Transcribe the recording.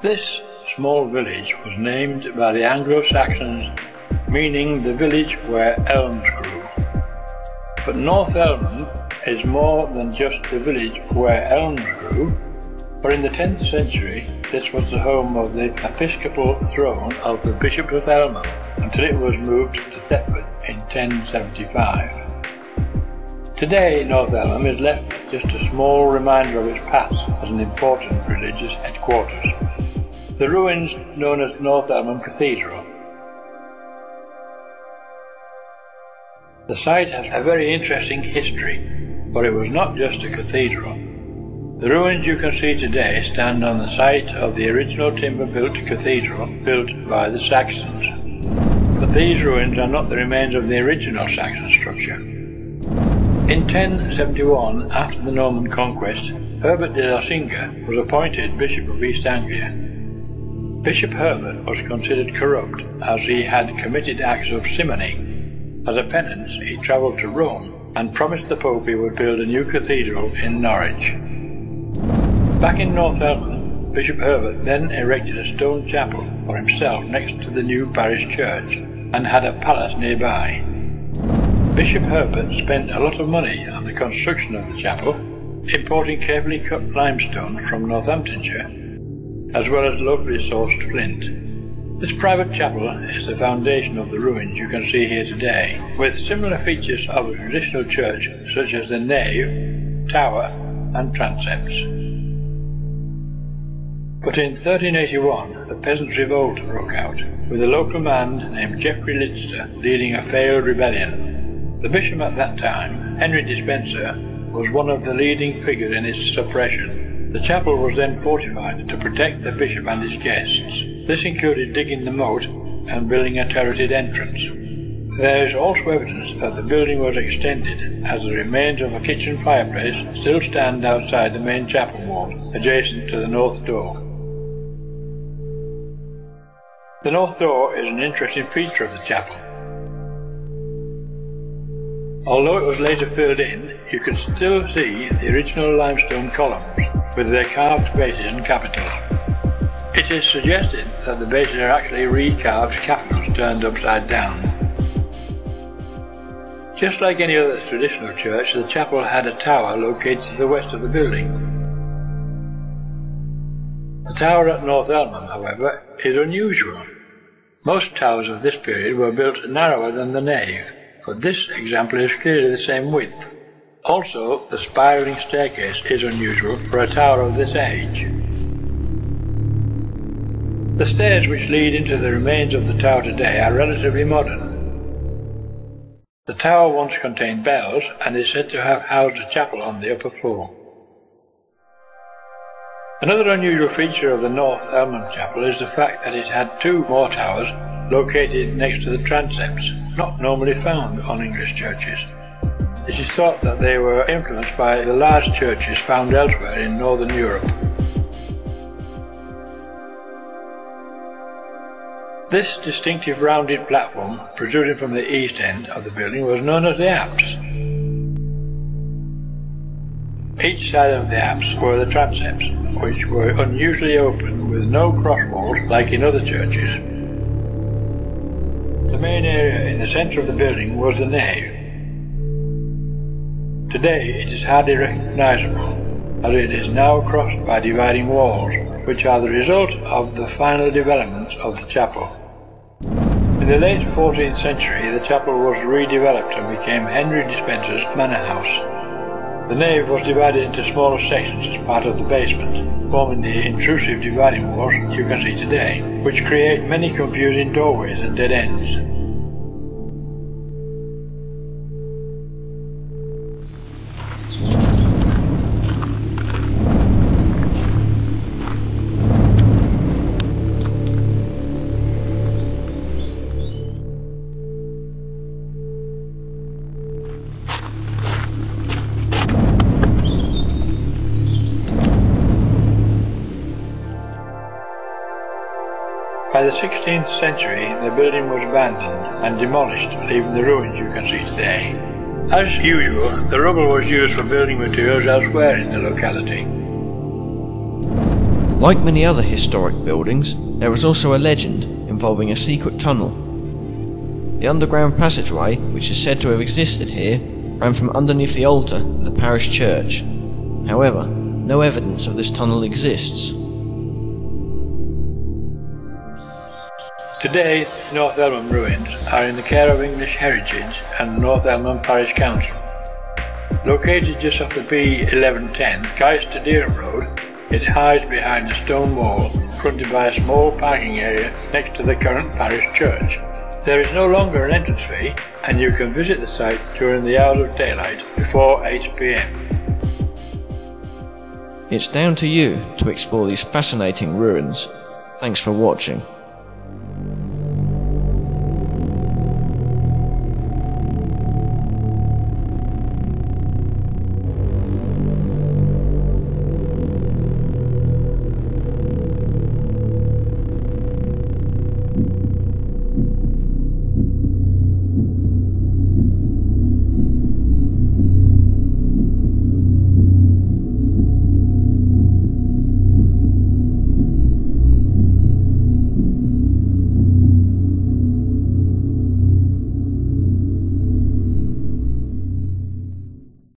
This small village was named by the Anglo-Saxons, meaning the village where elms grew. But North Elmham is more than just the village where elms grew, for in the 10th century this was the home of the episcopal throne of the Bishop of Elmham until it was moved to Thetford in 1075. Today North Elmham is left with just a small reminder of its past as an important religious headquarters. The ruins known as North Elmham Cathedral. The site has a very interesting history, for it was not just a cathedral. The ruins you can see today stand on the site of the original timber-built cathedral built by the Saxons. But these ruins are not the remains of the original Saxon structure. In 1071, after the Norman conquest, Herbert de Losinga was appointed Bishop of East Anglia. Bishop Herbert was considered corrupt as he had committed acts of simony. As a penance, he travelled to Rome and promised the Pope he would build a new cathedral in Norwich. Back in North Elmham, Bishop Herbert then erected a stone chapel for himself next to the new parish church and had a palace nearby. Bishop Herbert spent a lot of money on the construction of the chapel, importing carefully cut limestone from Northamptonshire, as well as locally sourced flint. This private chapel is the foundation of the ruins you can see here today, with similar features of a traditional church such as the nave, tower and transepts. But in 1381 the Peasants' Revolt broke out, with a local man named Geoffrey Lidster leading a failed rebellion. The bishop at that time, Henry Despenser, was one of the leading figures in its suppression. The chapel was then fortified to protect the bishop and his guests. This included digging the moat and building a turreted entrance. There is also evidence that the building was extended, as the remains of a kitchen fireplace still stand outside the main chapel wall, adjacent to the north door. The north door is an interesting feature of the chapel. Although it was later filled in, you can still see the original limestone columns, with their carved bases and capitals. It is suggested that the bases are actually recarved capitals turned upside down. Just like any other traditional church, the chapel had a tower located to the west of the building. The tower at North Elmham, however, is unusual. Most towers of this period were built narrower than the nave, but this example is clearly the same width. Also, the spiralling staircase is unusual for a tower of this age. The stairs which lead into the remains of the tower today are relatively modern. The tower once contained bells and is said to have housed a chapel on the upper floor. Another unusual feature of the North Elmham Chapel is the fact that it had two more towers located next to the transepts, not normally found on English churches. It is thought that they were influenced by the large churches found elsewhere in Northern Europe. This distinctive rounded platform, protruding from the east end of the building, was known as the apse. Each side of the apse were the transepts, which were unusually open with no cross walls like in other churches. The main area in the centre of the building was the nave. Today it is hardly recognisable, as it is now crossed by dividing walls, which are the result of the final development of the chapel. In the late 14th century the chapel was redeveloped and became Henry Despenser's manor house. The nave was divided into smaller sections as part of the basement, forming the intrusive dividing walls you can see today, which create many confusing doorways and dead ends. By the 16th century, the building was abandoned and demolished, leaving the ruins you can see today. As usual, the rubble was used for building materials elsewhere in the locality. Like many other historic buildings, there is also a legend involving a secret tunnel. The underground passageway, which is said to have existed here, ran from underneath the altar of the parish church. However, no evidence of this tunnel exists. Today, North Elmham ruins are in the care of English Heritage and North Elmham Parish Council. Located just off the B1110 Guy's to Dereham Road, it hides behind a stone wall fronted by a small parking area next to the current parish church. There is no longer an entrance fee, and you can visit the site during the hours of daylight before 8 PM. It's down to you to explore these fascinating ruins. Thanks for watching.